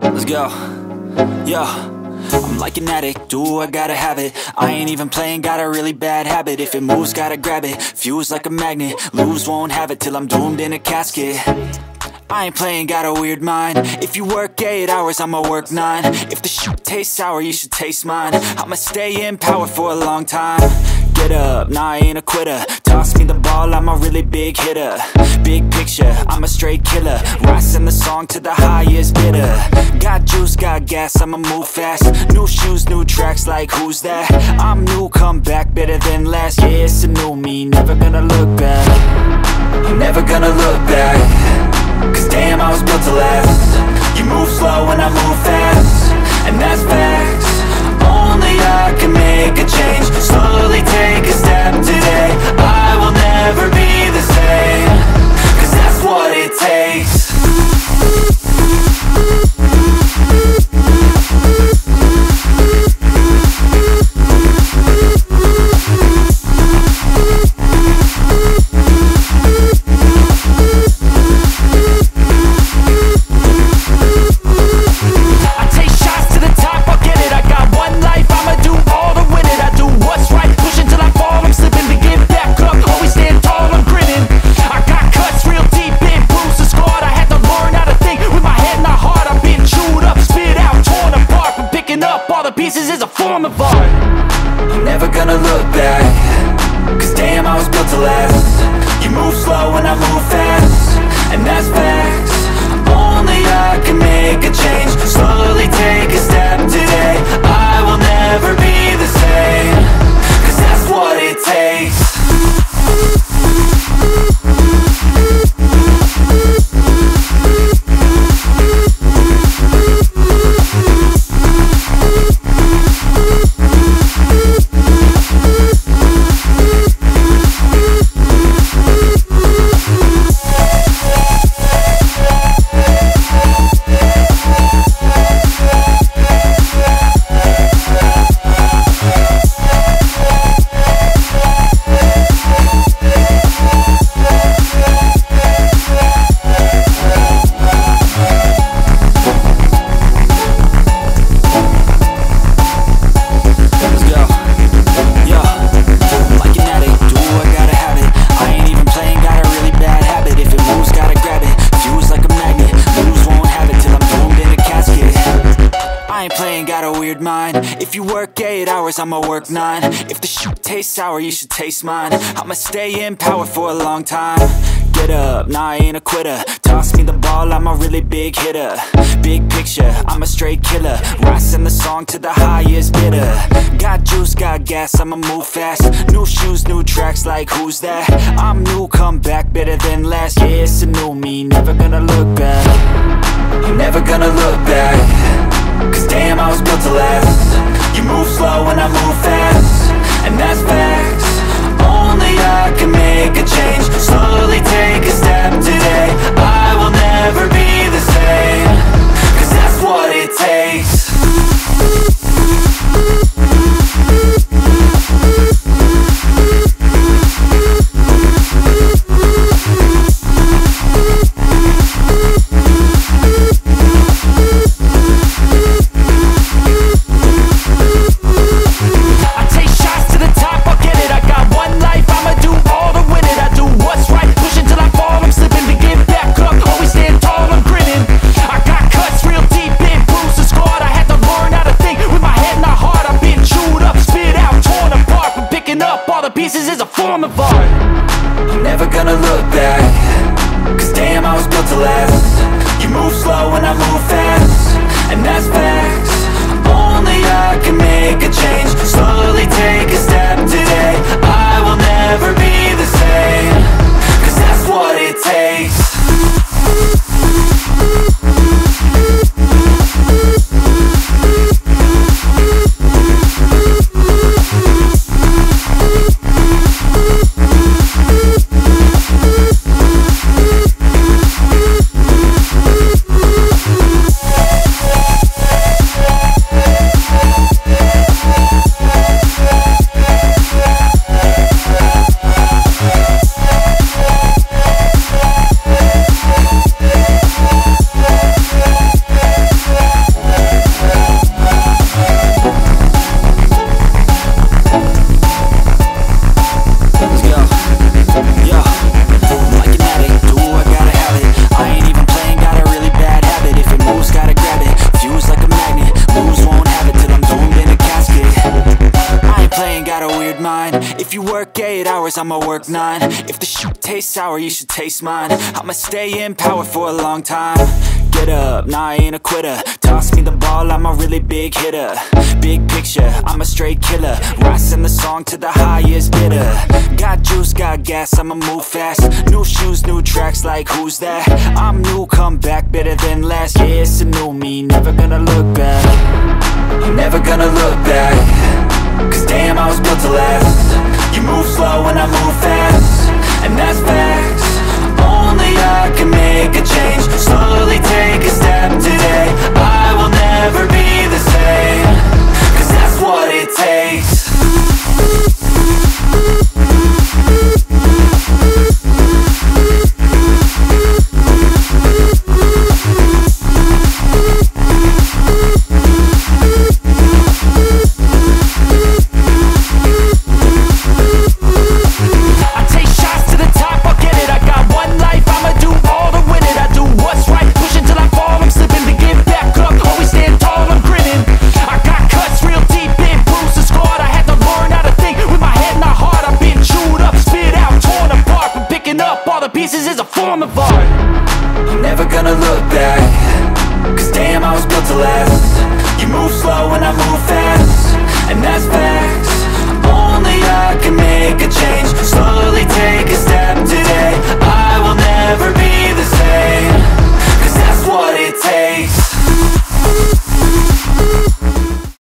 Let's go. Yo, I'm like an addict, do I gotta have it. I ain't even playing, got a really bad habit. If it moves, gotta grab it, fuse like a magnet. Lose, won't have it till I'm doomed in a casket. I ain't playing, got a weird mind. If you work 8 hours, I'ma work 9. If the shit tastes sour, you should taste mine. I'ma stay in power for a long time. Get up, nah, I ain't a quitter. Toss me the ball, I'm a really big hitter. Big picture, I'm a straight killer. Rising the song to the highest bidder. Got juice, got gas, I'ma move fast. New shoes, new tracks, like who's that? I'm new, come back, better than last. Yeah, it's a new me, never gonna look back. I'm never gonna look back. Cause damn, I was built to last. You move slow and I move fast, and that's facts. Only I can make a change. Slowly take a step today. I will never be the same. Cause that's what it takes. Pieces is a form of art. I'm never gonna look back. Cause damn, I was built to last. You move slow and I move fast, and that's facts. Only I can make a change. Slowly take a step today. I will never be the same. Cause that's what it takes. If you work 8 hours, I'ma work 9. If the shit tastes sour, you should taste mine. I'ma stay in power for a long time. Get up, nah, I ain't a quitter. Toss me the ball, I'm a really big hitter. Big picture, I'm a straight killer. Rising the song to the highest bidder. Got juice, got gas, I'ma move fast. New shoes, new tracks, like who's that? I'm new, come back, better than last. Yeah, it's a new me, never gonna look back. I'm never gonna look back. Cause damn, I was built to last. You move slow and I move fast, and that's facts. Only I can make a change. Slowly take a step today. I will never be the same. Cause that's what it takes. Pieces is a form of art. I'm never gonna look back. Cause damn, I was built to last. You move slow and I move fast, and that's facts. Only I can make a change. Slowly take a step today. I will never be the same. Cause that's what it takes. hours, I'ma work 9. If the shit tastes sour, you should taste mine. I'ma stay in power for a long time. Get up, nah, I ain't a quitter. Toss me the ball, I'm a really big hitter. Big picture, I'm a straight killer. Rising the song to the highest bidder. Got juice, got gas, I'ma move fast. New shoes, new tracks, like who's that? I'm new, come back, better than last. Yeah, it's a new me, never gonna look back. I'm never gonna look back. Cause damn, I was built to last. You move slow and I move fast, and that's facts. Only I can make a change. Slowly take a step today. I will never be the same. Cause that's what it takes. Pieces is a form of art.